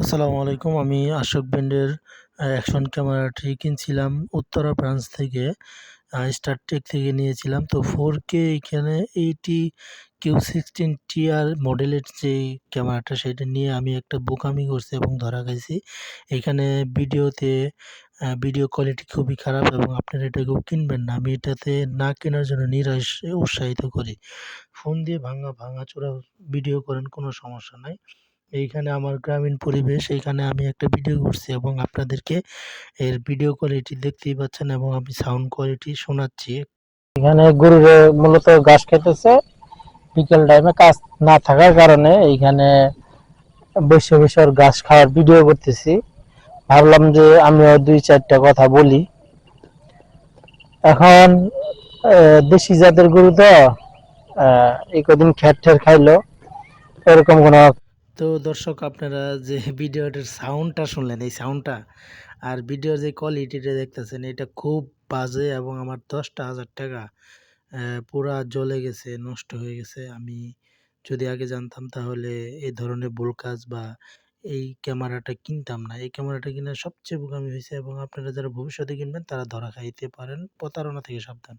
আসসালামু আলাইকুম। আমি আশোক ব্র্যান্ডের অ্যাকশন ক্যামেরাটি কিনছিলাম উত্তরা ব্রাঞ্চ থেকে। স্টারটেক থেকে নিয়েছিলাম। তো 4K এখানে 80 Q16TR মডেলের যেই ক্যামেরাটা সেটা নিয়ে আমি একটা বোকামি করছি এবং ধরা খাইছি। এখানে ভিডিও কোয়ালিটি খুবই খারাপ এবং আপনারা এটা কেউ কিনবেন না। আমি এটাতে না কেনার জন্য উৎসাহিত করি। ফোন দিয়ে ভাঙাচোরা ভিডিও করেন, কোনো সমস্যা নাই। এইখানে আমার গ্রামীণ পরিবেশ, এইখানে আমি একটা ভিডিও করছি এবং আপনাদেরকে এর ভিডিও কোয়ালিটি দেখতেই পাচ্ছেন এবং আমি সাউন্ড কোয়ালিটি শোনাচ্ছি। এখানে গরুরে মূলত ঘাস খাইতেছে। বিকেল টাইমে কাজ না থাকার কারণে এইখানে বসে বসে ওর ঘাস খাওয়ার ভিডিও করতেছি। ভাবলাম যে আমিও দুই চারটা কথা বলি। এখন দেশি জাতের গরু তো এই কদিন খ্যাট ঠ্যার খাইলো, এরকম কোনো। তো দর্শক, আপনারা যে ভিডিওটার সাউন্ডটা শুনলেন, এই সাউন্ডটা আর ভিডিওর যে কোয়ালিটিটা দেখতেছেন, এটা খুব বাজে এবং আমার 10,000 টাকা পুরা জ্বলে গেছে, নষ্ট হয়ে গেছে। আমি যদি আগে জানতাম তাহলে এই ধরনের ভুল কাজ বা এই ক্যামেরাটা কিনতাম না। এই ক্যামেরাটা কিনে সবচেয়ে বোকামি হয়েছে এবং আপনারা যারা ভবিষ্যতে কিনবেন তারা ধরা খাইতে পারেন। প্রতারণা থেকে সাবধান।